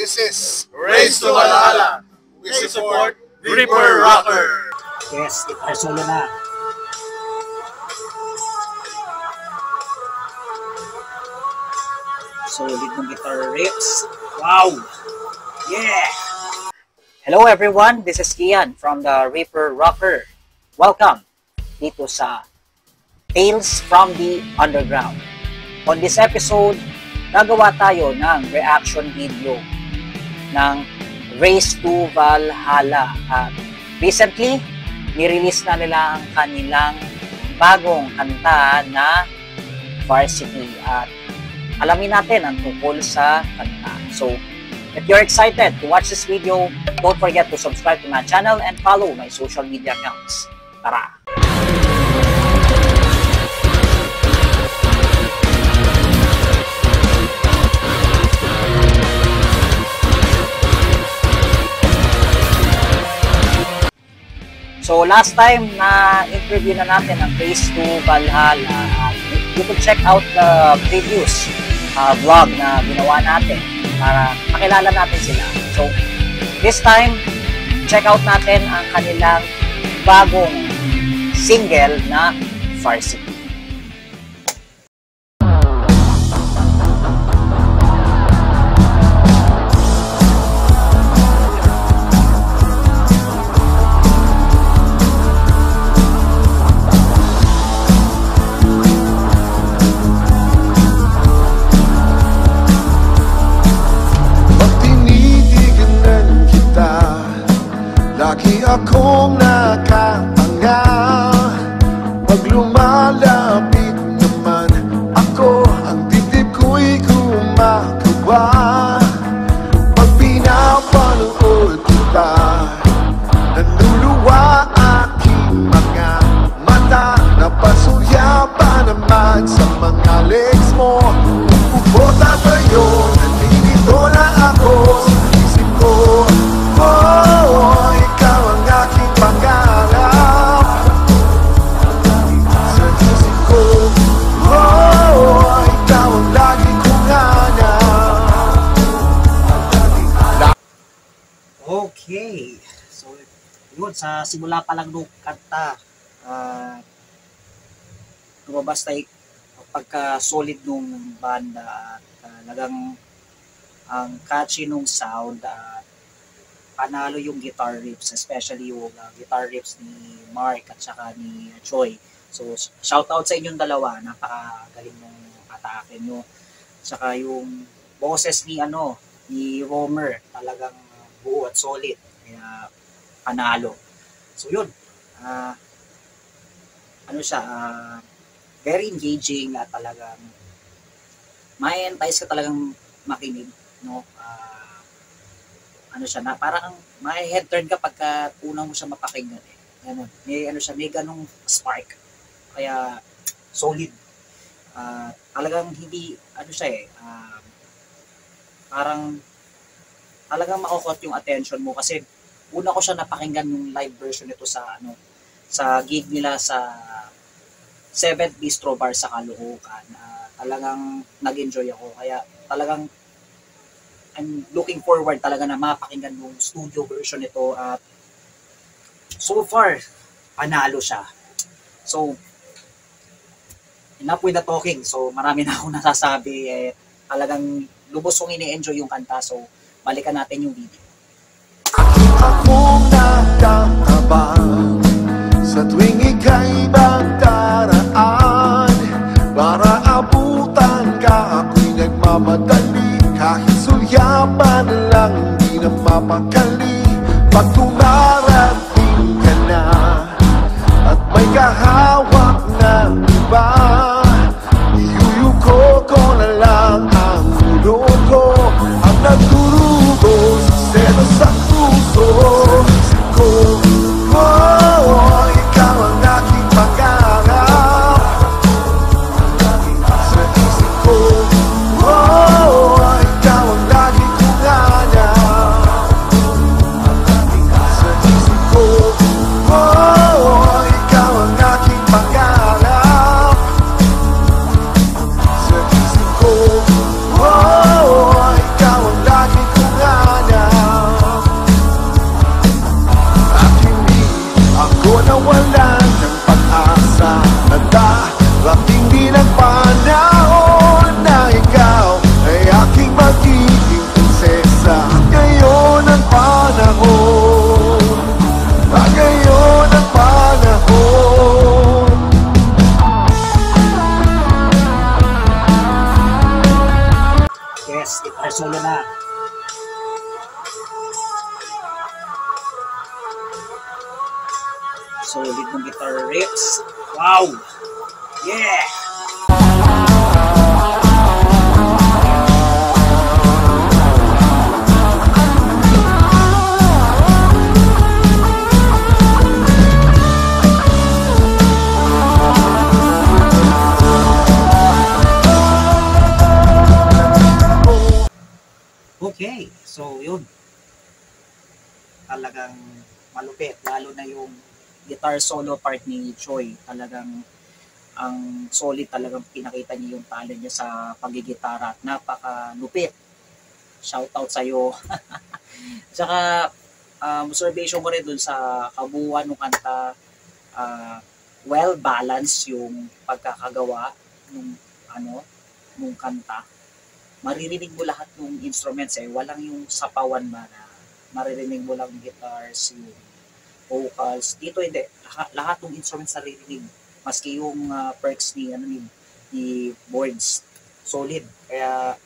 This is Race to Valhalla. We support Reaper Rocker. Yes, guitar solo na. Solid ng guitar riffs. Wow! Yeah! Hello everyone, this is Kian from the Reaper Rocker. Welcome dito sa Tales from the Underground. On this episode, gagawa tayo ng reaction video ng Race to Valhalla. At recently, nirelease na nila ang kanilang bagong kanta na Varsity. At alamin natin ang tungkol sa kanta. So, if you're excited to watch this video, don't forget to subscribe to my channel and follow my social media accounts. Tara! So last time na interview na natin ang Race to Valhalla. You can check out the previous vlog na ginawa natin para makilala natin sila. So this time, check out natin ang kanilang bagong single na Varsity. Lagi akong nakatanga pag lumalapit naman ako, ang dibdib ko'y gumagawa. Pag pinapanood kita, nanluluwa aking mga mata. Napasuya pa naman sa mga legs mo. Upo tayo, nandito na ako sa isip ko. Oh, ikaw ang aking pangarap sa isip ko. Oh, ikaw ang lagi kong hanap. Okay. So, yun, sa simula pa lang nung kanta, lumabas tayo pagka-solid nung banda at talagang ang catchy nung sound at panalo yung guitar riffs, especially yung guitar riffs ni Mark at saka ni Choi. So, shoutout sa inyong dalawa, napakagaling ng atake nyo. Saka yung boses ni Romer, talagang buo at solid, kaya panalo. So yun, very engaging at talagang may entice ka talagang makinig, no? Na parang may head turn ka pagka una mo siya mapakinggan eh. Ganun. May ganung spark. Kaya solid. Talagang hindi parang talagang makokot yung attention mo kasi una ko siya napakinggan yung live version nito sa gig nila sa 7th Bistro Bar sa Caloocan. Talagang nag-enjoy ako. Kaya talagang I'm looking forward talaga na mapakinggan yung studio version nito at so far, panalo siya. So, enough with the talking. So, marami na akong nasasabi. Talagang lubos kong ini-enjoy yung kanta. So, balikan natin yung video. Akong nakatabang sa tuwing ika'y magdaraan para abutan ka, ako'y nagmamadali. Kahit suyapan lang, di na mapakali. Pag tumarating ka na at may kahawak na iba, iyuyuko ko na lang ang ulo ko. Ang nagdurugo sa selos sa puso ko. Oh, ikaw ang aking pangarap sa isip ko. Sa isip ko, solid ng guitar riffs. Wow! Yeah! Okay, so yun. Talagang malupit, lalo na yung guitar solo part ni Choi. Talagang ang solid, talagang pinakita niya yung talent niya sa pagigitara at napakalupit. Shout out sa iyo. Tsaka observation ko rin dun sa kabuuan ng kanta, well balanced yung pagkakagawa nung kanta. Maririnig mo lahat ng instruments walang yung sapawan ba na maririnig mo lang guitars, yung vocals. Dito hindi, lahat ng instruments naririnig. Maski yung perks ni boards, solid. Kaya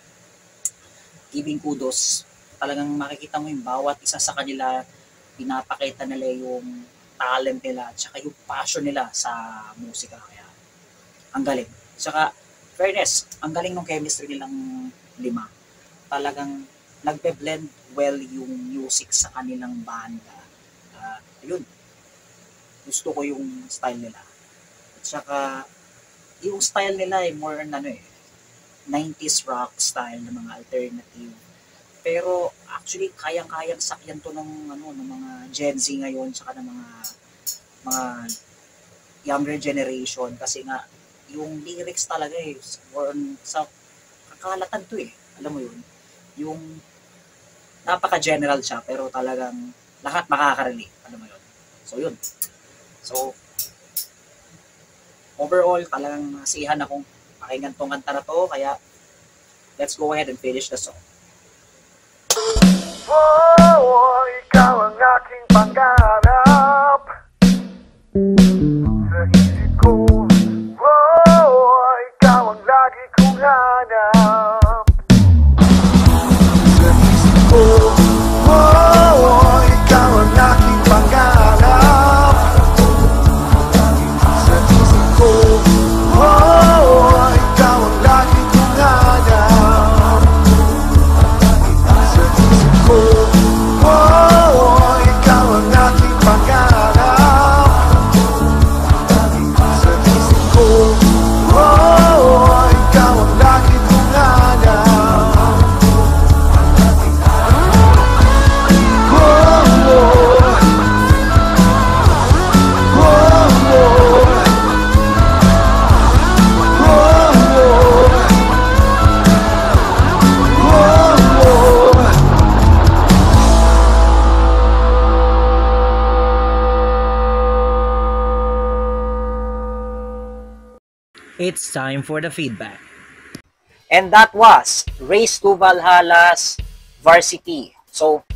giving kudos, talagang makikita mo yung bawat isa sa kanila, pinapakita nila yung talent nila at saka yung passion nila sa musika. Kaya ang galing. Saka fairness, ang galing ng chemistry nilang lima. Talagang nagbe-blend well yung music sa kanilang banda. Ayun. Gusto ko yung style nila. At saka yung style nila more 90s rock style ng mga alternative. Pero actually kayang-kayang sakyan to ng mga Gen Z ngayon saka ng mga younger generation kasi nga yung lyrics talaga more on sa kakalatan to alam mo yun, yung napaka-general siya pero talagang lahat makaka-relate, alam mo yun. So yun. So overall talagang nasiyahan akong pakinggan tong kanta na to, kaya let's go ahead and finish the song. Oh, ikaw ang aking pangarap sa isip ko. Oh, ikaw ang lagi kong hanap sa isip ko. Oh, ikaw ang aking pangarap sa isip ko. Oh, ikaw ang lagi kong hanap sa isip ko. Oh, ikaw ang aking pangarap sa isip ko. Oh, ikaw ang lagi kong hanap. It's time for the feedback. And that was Race to Valhalla's Varsity. So,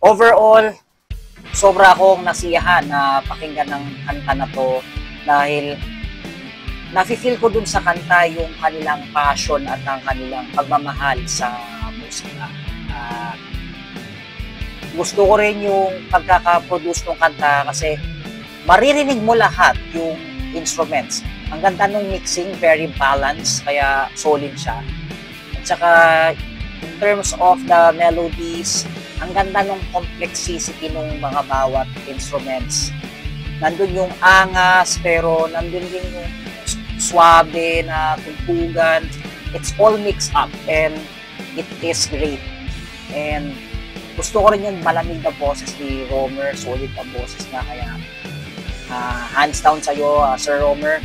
overall, sobra akong nasiyahan na pakinggan ng kanta na to dahil nafe-feel ko dun sa kanta yung kanilang passion at ang kanilang pagmamahal sa musika. Gusto ko rin yung pagkakaproduce ng kanta kasi maririnig mo lahat yung instruments. Ang ganda ng mixing, very balanced, kaya solid siya. At saka, in terms of the melodies, ang ganda ng complexity ng mga bawat instruments. Nandun yung angas, pero nandun din yung swabe na tugtugan. It's all mixed up and it is great. And gusto ko rin yung malamig na boses ni Romer, solid ang boses niya, kaya hands down sa'yo, Sir Romer.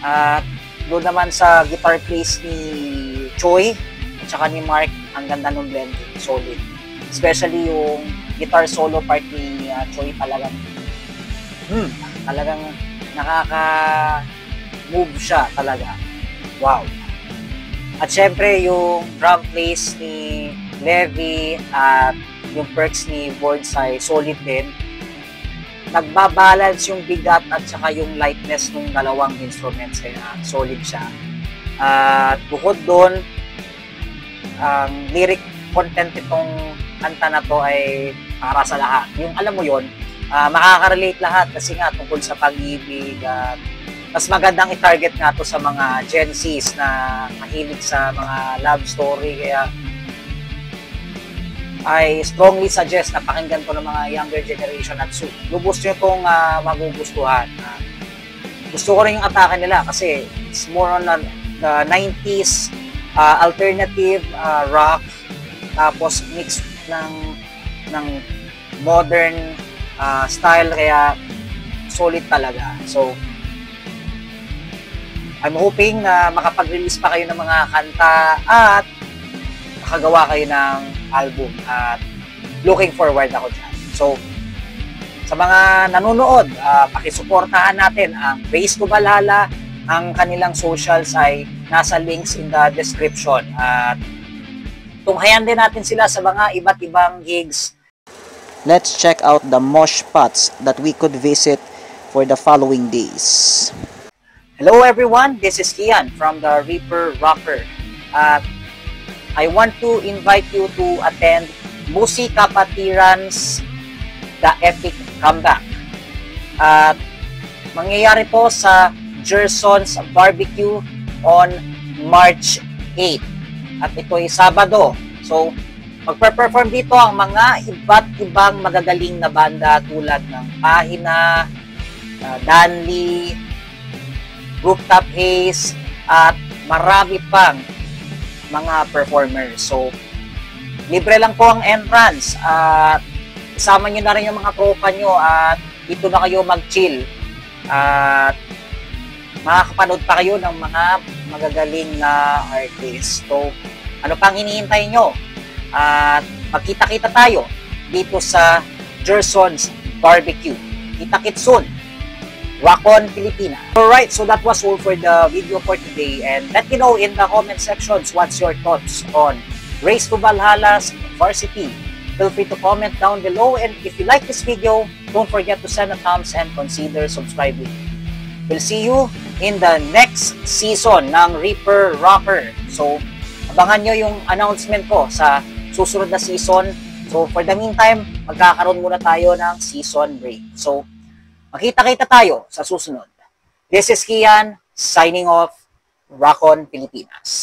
At doon naman sa guitar plays ni Choi at saka ni Mark, ang ganda ng blending, solid. Especially yung guitar solo part ni Choi, talagang nakaka-move siya talaga. Wow. At syempre yung drum plays ni Levi at yung perks ni Boardside, solid din. Nagbabalance yung bigat at saka yung lightness ng dalawang instruments, kaya solid siya. At bukod doon, ang lyric content itong kanta na to ay para sa lahat. Yung alam mo yon, makaka-relate lahat kasi nga tungkol sa pag-ibig at mas magandang i-target nga to sa mga Gen Zs na mahilig sa mga love story. Kaya I strongly suggest na pakinggan to ng mga younger generation at lubos nyo itong magugustuhan. Gusto ko rin yung atake nila kasi it's more on the 90s alternative rock tapos mix ng modern style, kaya solid talaga. So I'm hoping na makapag-release pa kayo ng mga kanta at makagawa kayo ng album at looking forward ako dyan. So sa mga nanonood, pakisuportahan natin ang Race to Valhalla. Ang kanilang socials ay nasa links in the description. At tunghayan din natin sila sa mga iba't ibang gigs. Let's check out the mosh spots that we could visit for the following days. Hello everyone, this is Kian from the Reaper Rocker. At I want to invite you to attend Musi Kapatiran's The Epic Comeback. At mangyayari po sa Gerson's Barbecue on March 8. At ito ay Sabado. So, magpe-perform dito ang mga iba't ibang magagaling na banda tulad ng Pahina, Danley, Rooftop Haze, at marami pang mga performers. So, libre lang po ang entrance at isama nyo na rin yung mga tropa nyo at dito na kayo mag-chill at makakapanood pa kayo ng mga magagaling na artist. So, ano pang hinihintay nyo? At magkita-kita tayo dito sa Gerson's Barbecue. Kita-kits soon. Rock-on Pilipinas. Alright, so that was all for the video for today. And let me know in the comment sections what's your thoughts on Race to Valhalla's Varsity. Feel free to comment down below. And if you like this video, don't forget to send a thumbs and consider subscribing. We'll see you in the next season ng Reaper Rocker. So, abangan nyo yung announcement ko sa susunod na season. So, for the meantime, magkakaroon muna tayo ng season break. So, makita-kita tayo sa susunod. This is Kian, signing off. Rock on Pilipinas.